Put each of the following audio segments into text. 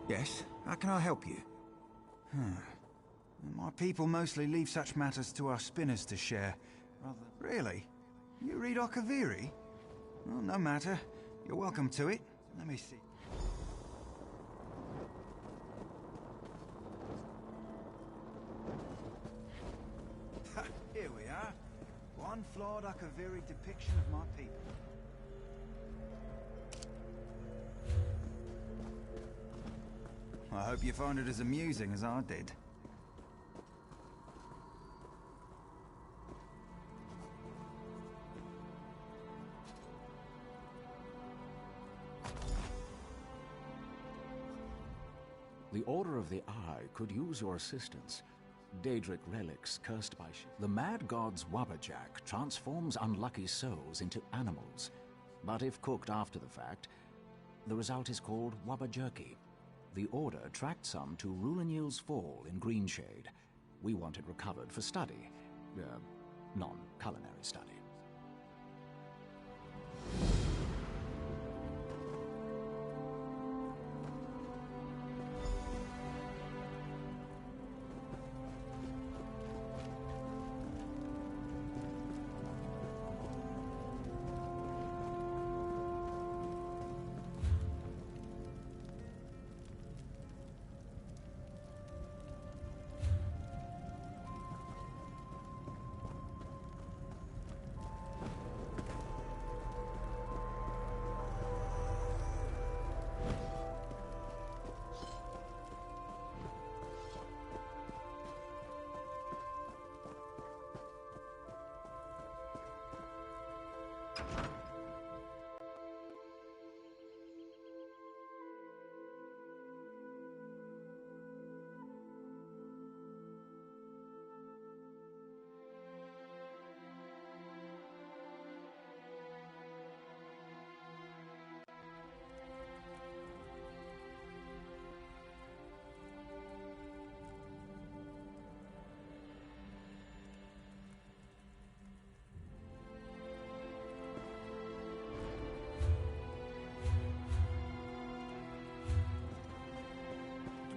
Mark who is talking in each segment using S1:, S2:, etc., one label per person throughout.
S1: Yes, how can I help you? My people mostly leave such matters to our spinners to share. Really? You read Akaviri? Well, no matter. You're welcome to it. Let me see. Here we are. One flawed Akaviri depiction of my people. I hope you find it as amusing as I did.
S2: The Order of the Eye could use your assistance. Daedric relics cursed by the mad god's Wabberjack transforms unlucky souls into animals. But if cooked after the fact, the result is called Wabberjerky. The Order tracked some to Rulanil's Fall in Greenshade. We want it recovered for study. Non-culinary study.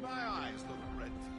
S3: My eyes look red to you.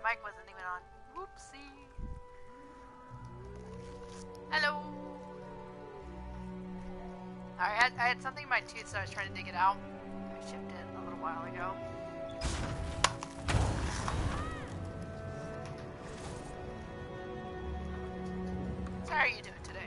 S4: mic wasn't even on. Whoopsie. Hello. Alright, I had something in my tooth, so I was trying to dig it out. I shipped it a little while ago. So how are you doing today?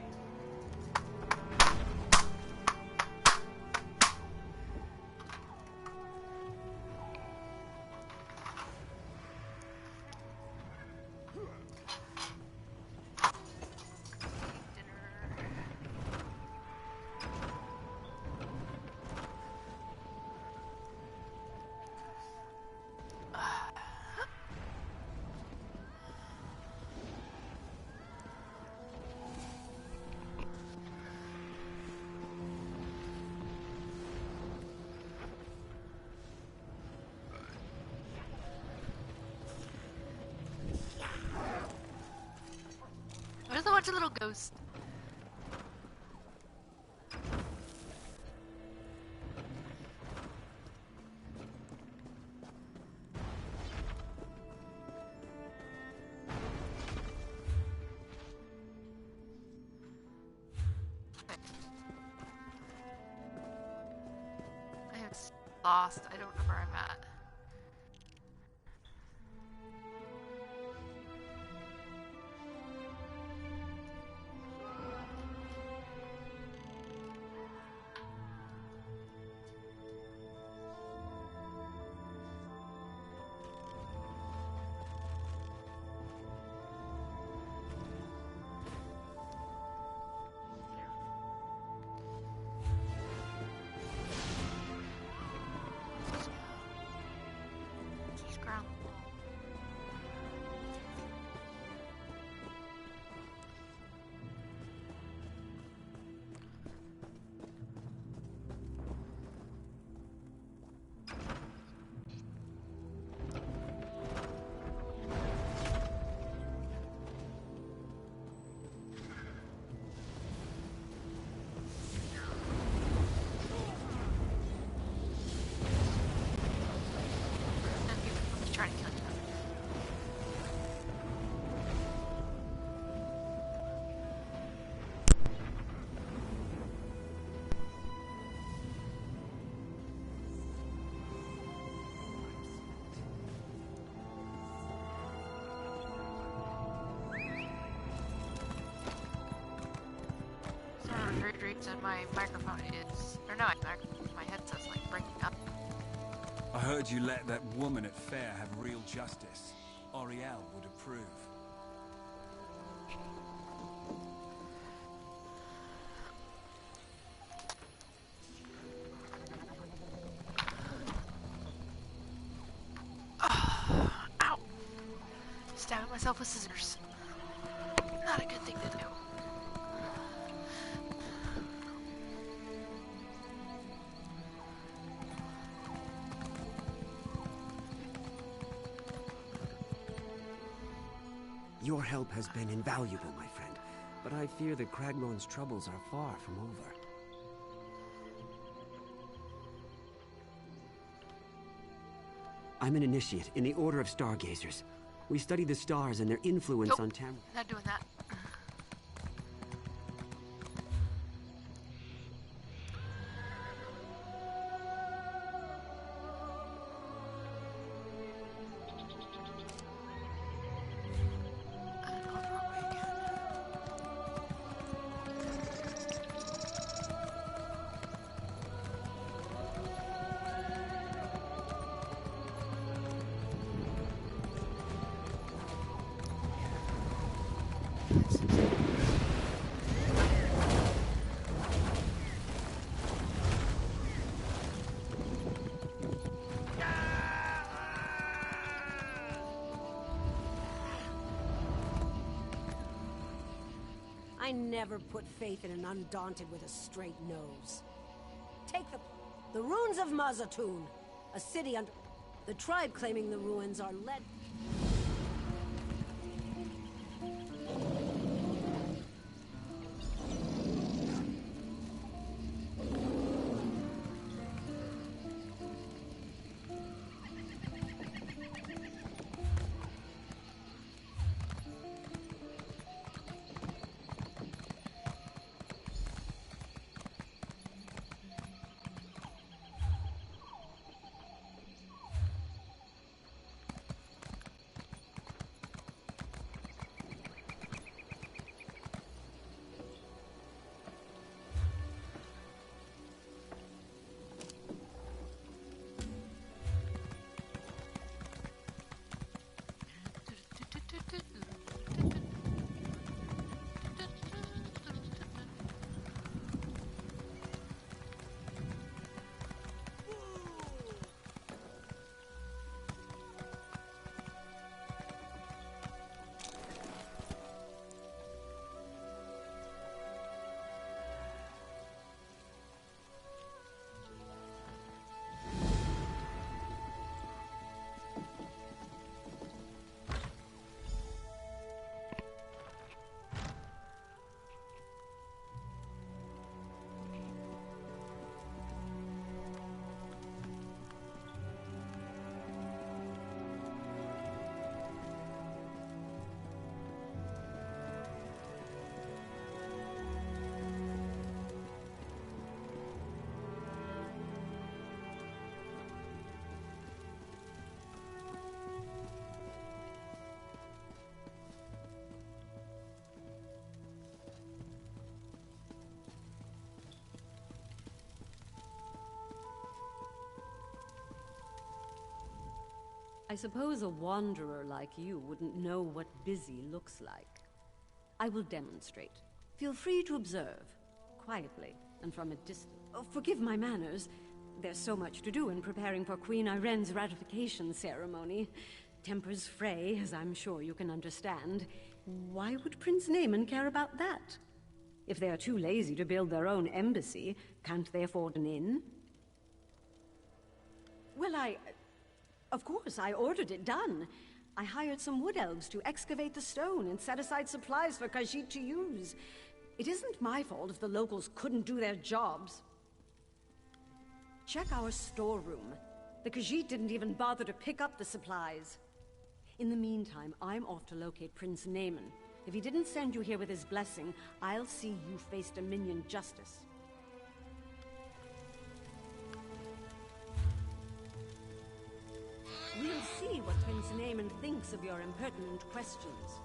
S4: There's a bunch of little ghosts. I am lost. I don't know where I'm at. Trying to kill you. And my microphone is, or no, my headset's like breaking up.
S5: I heard you let that woman at Fair have real justice. Oriel would approve.
S4: Ow! Stabbing myself with scissors. Not a good thing to do.
S6: Your help has been invaluable, my friend, but I fear that Cragmon's troubles are far from over. I'm an initiate in the Order of Stargazers. We study the stars and their influence on Tamriel.
S4: Not doing that.
S7: I never put faith in an undaunted with a straight nose. Take the ruins of Mazatoon, a city under... The tribe claiming the ruins are led... I suppose a wanderer like you wouldn't know what busy looks like. I will demonstrate. Feel free to observe, quietly and from a distance. Oh, forgive my manners. There's so much to do in preparing for Queen Irene's ratification ceremony. Tempers fray, as I'm sure you can understand. Why would Prince Naaman care about that? If they're too lazy to build their own embassy, can't they afford an inn? Well, of course, I ordered it done. I hired some wood elves to excavate the stone and set aside supplies for Khajiit to use. It isn't my fault if the locals couldn't do their jobs. Check our storeroom. The Khajiit didn't even bother to pick up the supplies. In the meantime, I'm off to locate Prince Naaman. If he didn't send you here with his blessing, I'll see you face Dominion justice. We'll see what Prince Naaman thinks of your impertinent questions.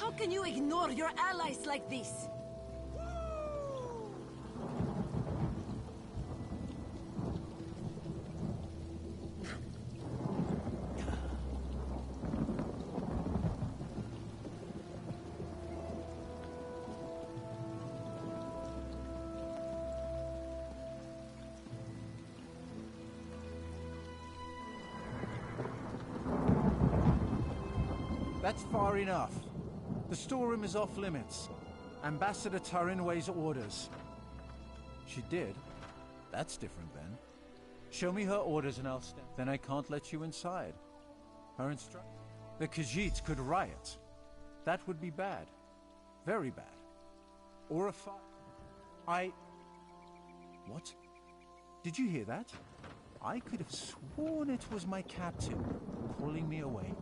S7: How can you ignore your allies like this?
S8: That's far enough. The storeroom is off limits. Ambassador Tarin weighs orders. She did? That's different then. Show me her orders and I'll step. Then I can't let you inside. Her instructions. The Khajiit could riot. That would be bad. Very bad. Or a fire. What? Did you hear that? I could have sworn it was my captain calling me away.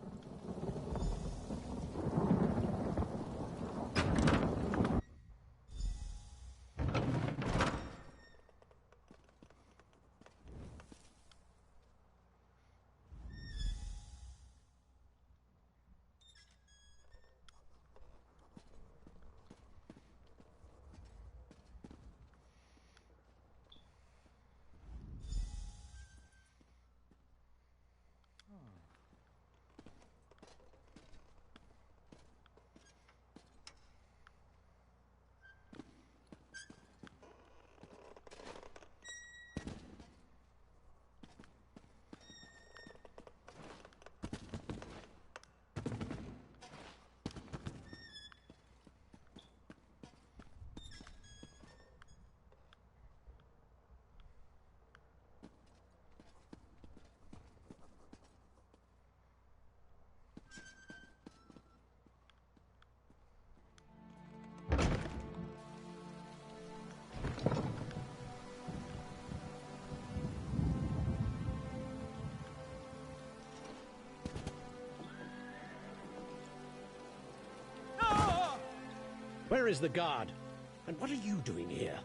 S9: Where is the guard? And what are you doing here?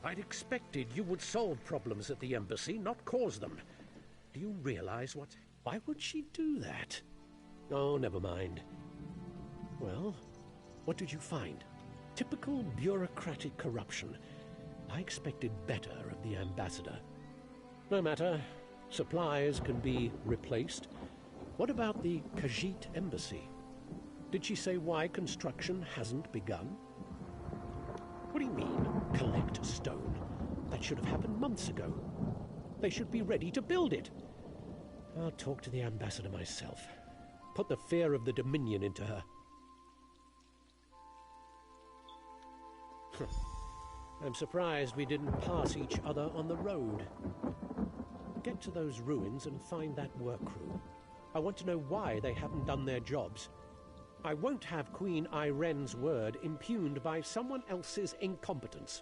S9: I'd expected you would solve problems at the embassy, not cause them. Do you realize what... Why would she do that? Oh, never mind. Well, what did you find? Typical bureaucratic corruption. I expected better of the ambassador. No matter. Supplies can be replaced. What about the Khajiit embassy? Did she say why construction hasn't begun? What do you mean, collect stone? That should have happened months ago. They should be ready to build it. I'll talk to the ambassador myself. Put the fear of the Dominion into her. I'm surprised we didn't pass each other on the road. Get to those ruins and find that work crew. I want to know why they haven't done their jobs. I won't have Queen Irene's word impugned by someone else's incompetence.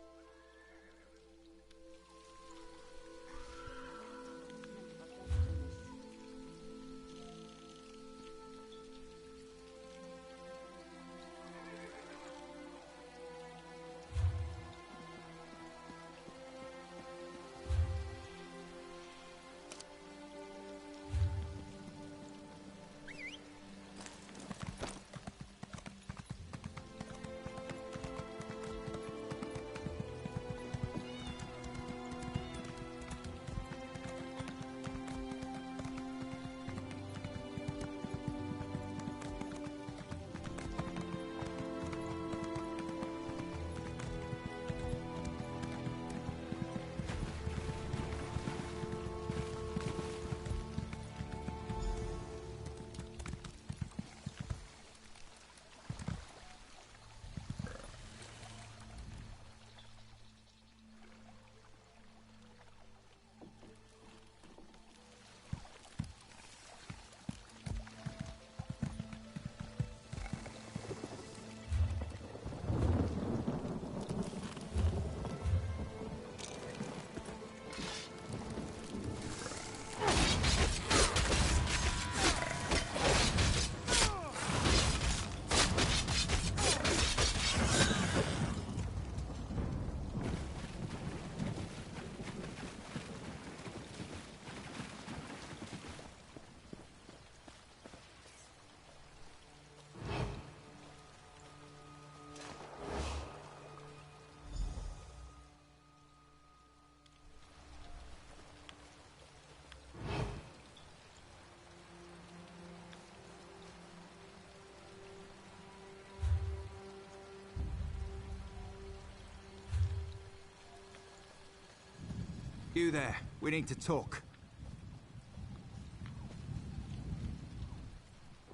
S1: You there. We need to talk.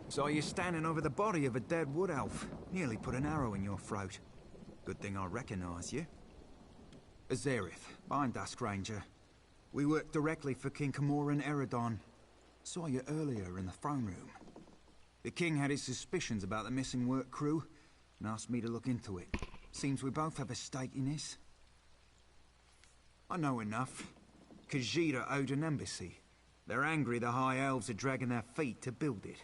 S1: Saw you standing over the body of a dead wood elf. Nearly put an arrow in your throat. Good thing I recognize you. Azerith, I'm Dusk Ranger. We work directly for King Camoran Eredon. Saw you earlier in the throne room. The king had his suspicions about the missing work crew and asked me to look into it. Seems we both have a stake in this. I know enough. Khajiit owed an embassy. They're angry the High Elves are dragging their feet to build it.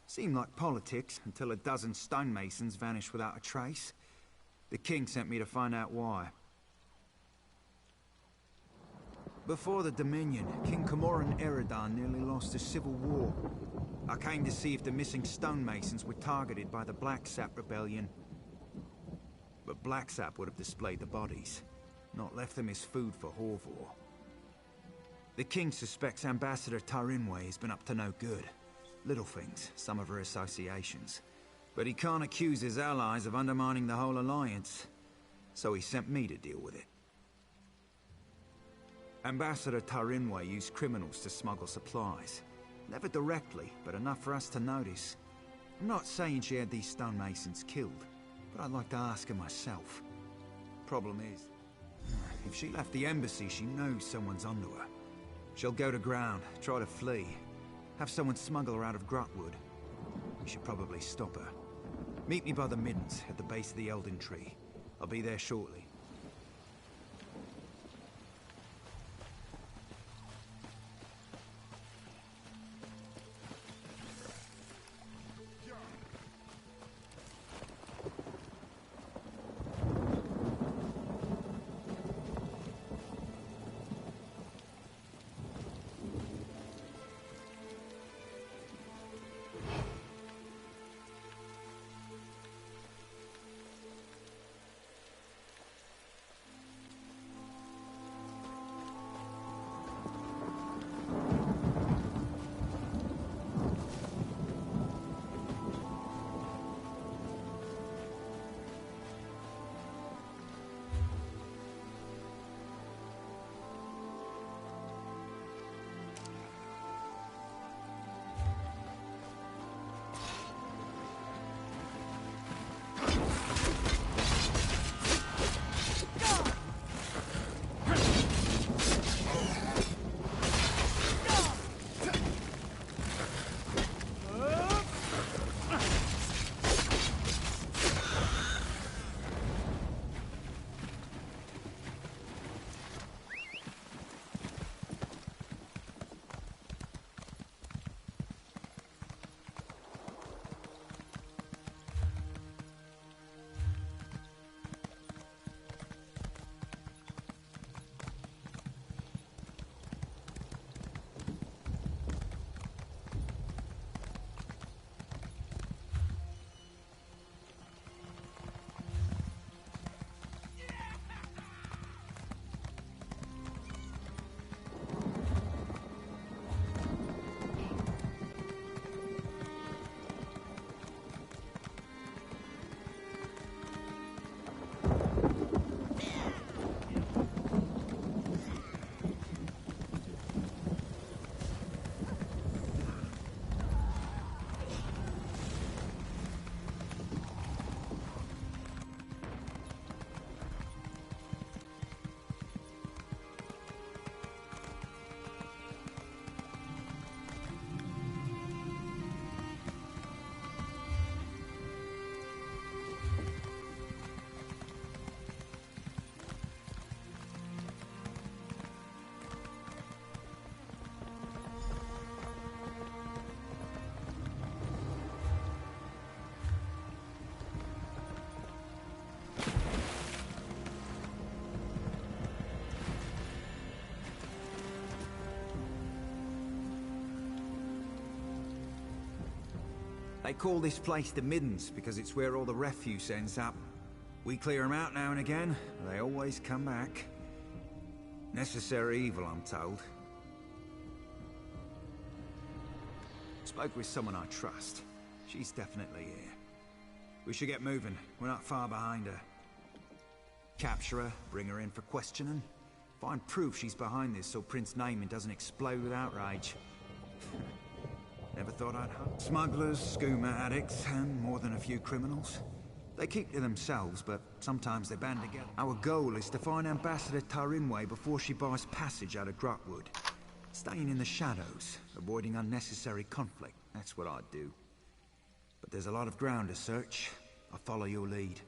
S1: Seemed like politics until a dozen stonemasons vanished without a trace. The king sent me to find out why. Before the Dominion, King Camoran Eredon nearly lost a civil war. I came to see if the missing stonemasons were targeted by the Blacksap Rebellion. But Blacksap would have displayed the bodies, not left them as food for Horvor. The king suspects Ambassador Tarinway has been up to no good. Little things, some of her associations. But he can't accuse his allies of undermining the whole alliance, so he sent me to deal with it. Ambassador Tarinway used criminals to smuggle supplies. Never directly, but enough for us to notice. I'm not saying she had these stonemasons killed, but I'd like to ask her myself. Problem is, if she left the embassy, she knows someone's onto her. She'll go to ground, try to flee, have someone smuggle her out of Grotwood. We should probably stop her. Meet me by the Middens, at the base of the Elden Tree. I'll be there shortly. They call this place the Middens because it's where all the refuse ends up. We clear them out now and again, they always come back. Necessary evil, I'm told. Spoke with someone I trust. She's definitely here. We should get moving. We're not far behind her. Capture her, bring her in for questioning. Find proof she's behind this so Prince Naaman doesn't explode with outrage. Never thought I'd hunt smugglers, skooma addicts, and more than a few criminals. They keep to themselves, but sometimes they band together. Our goal is to find Ambassador Tarinway before she buys passage out of Grotwood. Staying in the shadows, avoiding unnecessary conflict. That's what I'd do. But there's a lot of ground to search. I'll follow your lead.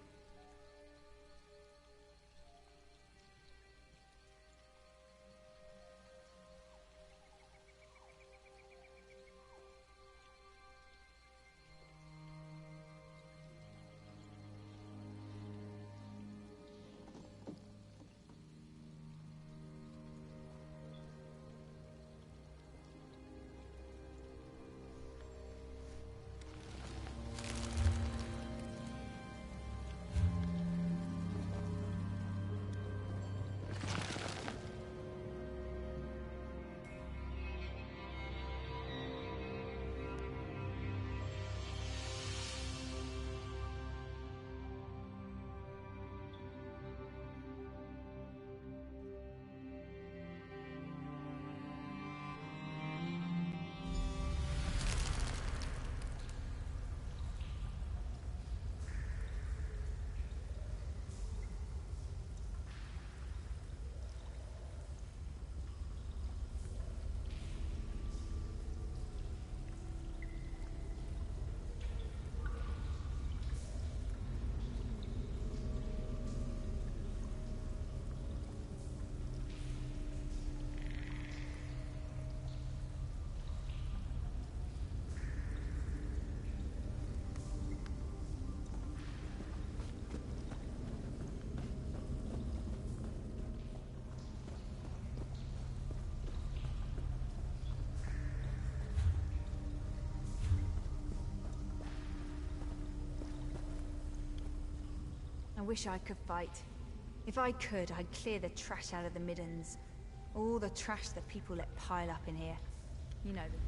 S10: I wish I could fight. If I could, I'd clear the trash out of the Middens. All the trash that people let pile up in here. You know them.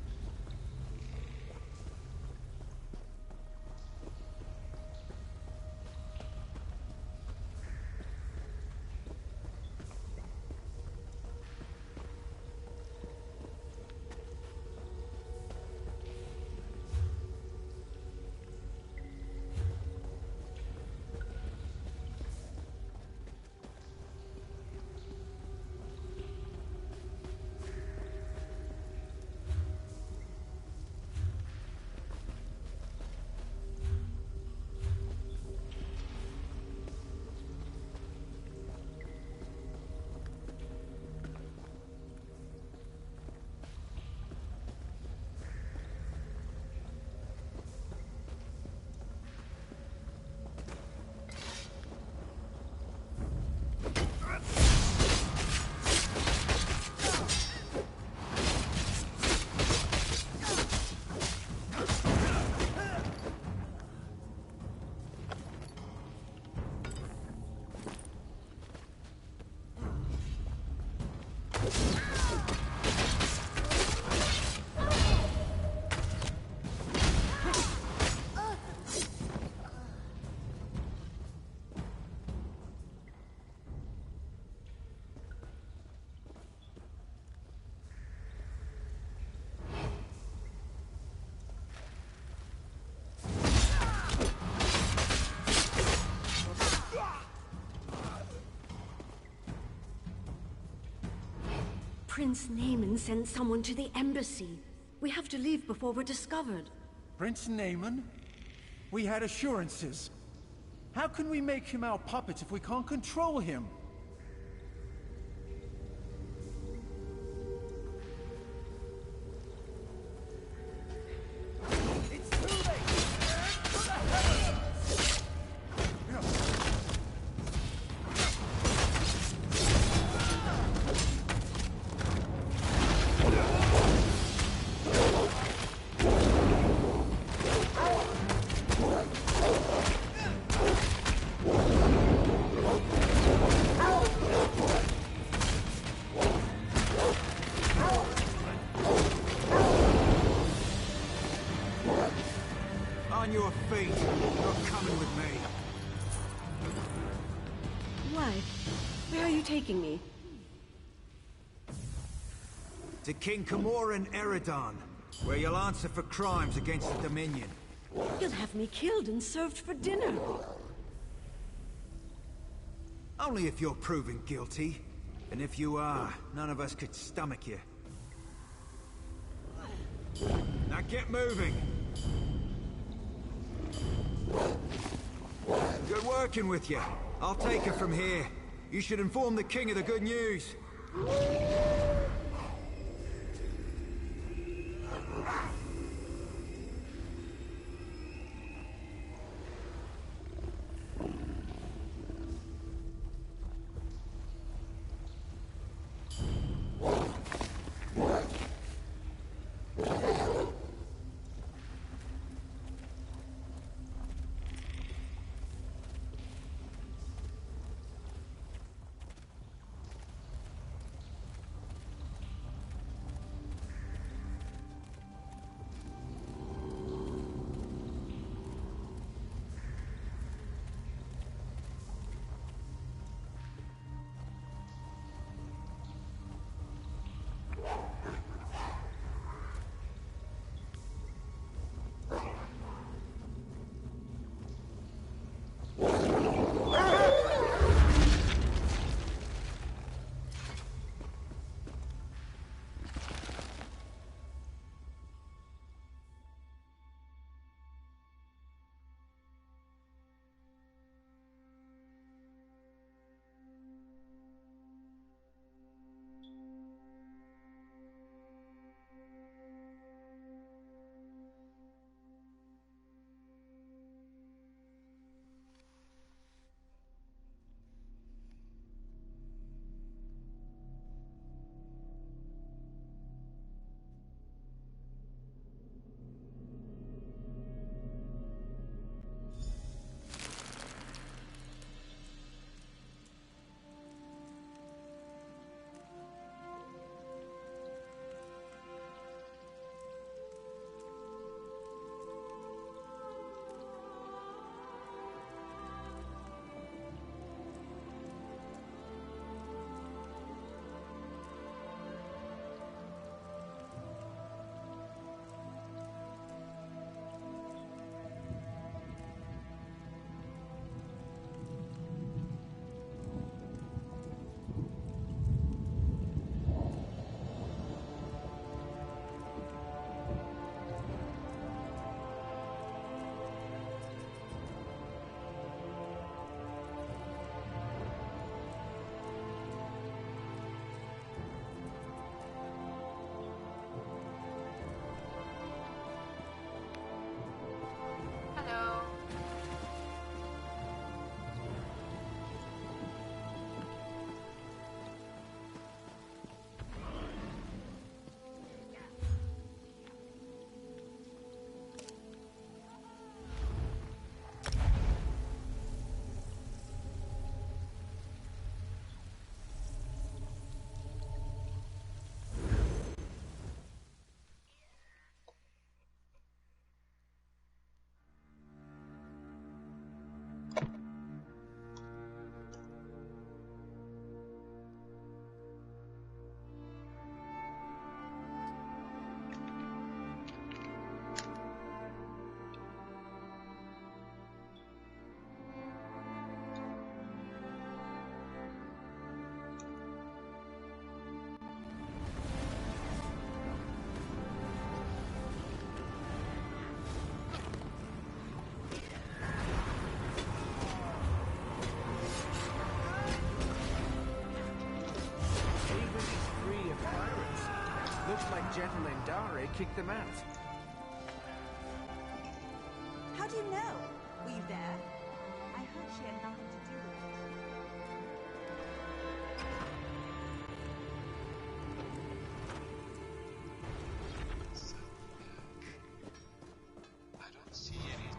S7: Prince Naaman sent someone to the embassy. We have to leave before we're discovered.
S8: Prince Naaman? We had assurances. How can we make him our puppet if we can't control him?
S1: On your feet. You're coming with me.
S7: Why? Where are you taking me?
S1: To King Camoran Eridan, where you'll answer for crimes against the Dominion.
S7: You'll have me killed and served for dinner.
S1: Only if you're proven guilty. And if you are, none of us could stomach you. Now get moving! Good working with you. I'll take her from here. You should inform the king of the good news.
S11: Gentle Endare kicked them out.
S12: How do you know? Were you there? I heard she had nothing to do with it.
S13: I don't see any.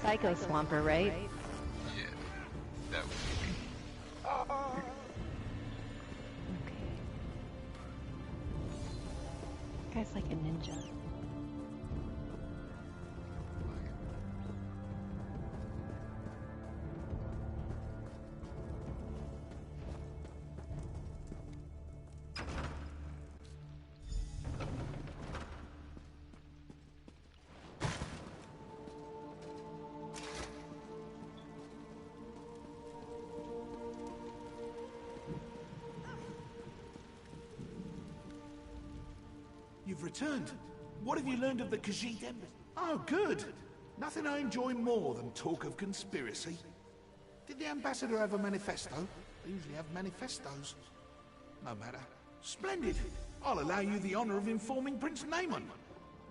S14: Psycho Swamper, right?
S13: Yeah, that would be me.
S14: Guy's like a ninja.
S3: You've returned. What have you learned of the Khajiit Embassy? Oh, good. Nothing I enjoy more than talk of conspiracy. Did the ambassador have a manifesto? They usually have manifestos. No matter. Splendid. I'll allow you the honor of informing Prince Naaman.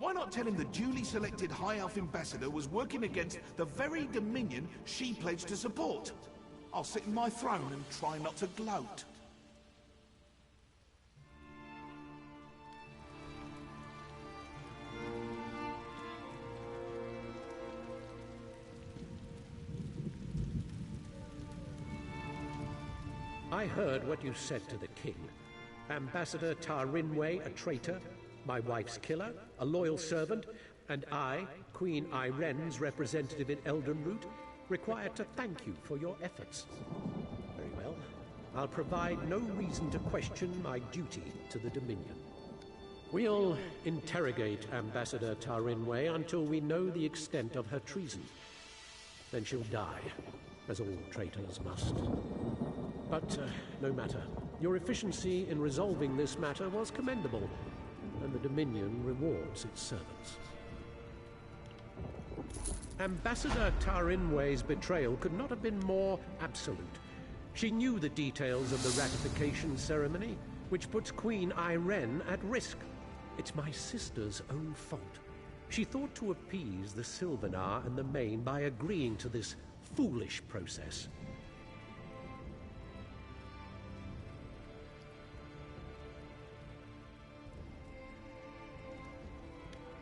S3: Why not tell him the duly selected High Elf ambassador was working against the very Dominion she pledged to support? I'll sit in my throne and try not to gloat.
S9: I heard what you said to the king. Ambassador Ta Rinwei, a traitor, my wife's killer, a loyal servant, and I, Queen Iren's representative in Eldenroot, required to thank you for your efforts. Very well. I'll provide no reason to question my duty to the Dominion. We'll interrogate Ambassador Ta Rinwei until we know the extent of her treason. Then she'll die, as all traitors must. But no matter. Your efficiency in resolving this matter was commendable, and the Dominion rewards its servants. Ambassador Ta Rinwei's betrayal could not have been more absolute. She knew the details of the ratification ceremony, which puts Queen Iren at risk. It's my sister's own fault. She thought to appease the Sylvanar and the Main by agreeing to this foolish process.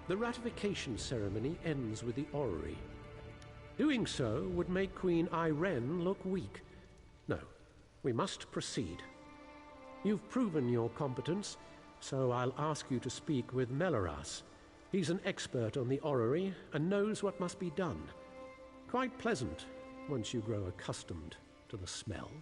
S9: The ratification ceremony ends with the orrery. Doing so would make Queen Iren look weak. No, we must proceed. You've proven your competence, so I'll ask you to speak with Melaras. He's an expert on the orrery and knows what must be done. Quite pleasant once you grow accustomed to the smell.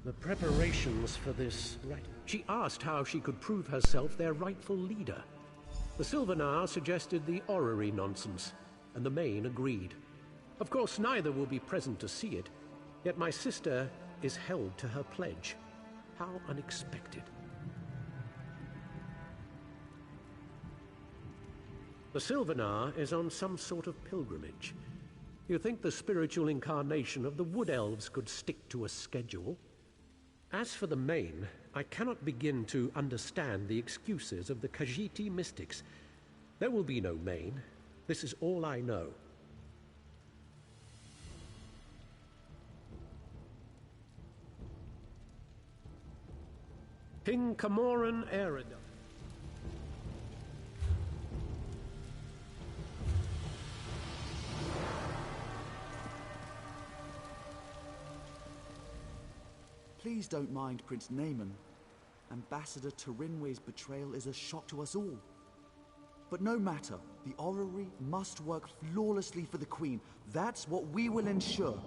S9: The preparations for this... Right. She asked how she could prove herself their rightful leader. The Sylvanar suggested the orrery nonsense, and the Main agreed. Of course, neither will be present to see it, yet my sister is held to her pledge. How unexpected. The Sylvanar is on some sort of pilgrimage. You think the spiritual incarnation of the Wood Elves could stick to a schedule? As for the Main, I cannot begin to understand the excuses of the Khajiit mystics. There will be no Main. This is all I know. King Camoran Eredon.
S15: Please don't mind Prince Naaman. Ambassador Ta Rinwei's betrayal is a shock to us all. But no matter, the orrery must work flawlessly for the Queen. That's what we will ensure.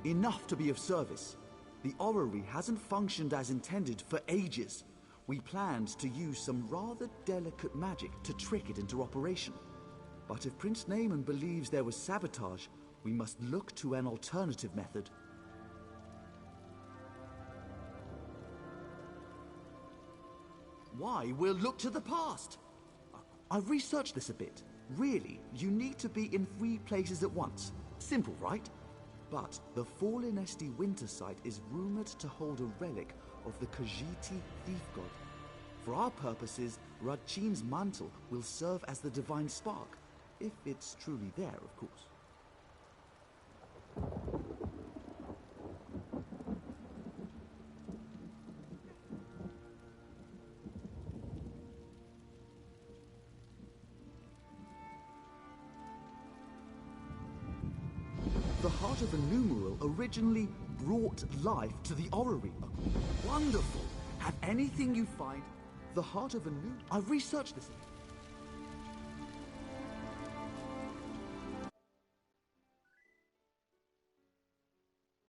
S15: Enough to be of service. The orrery hasn't functioned as intended for ages. We planned to use some rather delicate magic to trick it into operation. But if Prince Naaman believes there was sabotage, we must look to an alternative method. Why, we'll look to the past. I've researched this a bit. Really, you need to be in 3 places at once. Simple, right? But the Fallen Esti Winter site is rumored to hold a relic of the Khajiiti thief god. For our purposes, Radchin's mantle will serve as the divine spark, if it's truly there, of course. The Heart of the Numeral originally brought life to the orrery. Wonderful! Have anything you find... The Heart of the Numeral... I've researched this.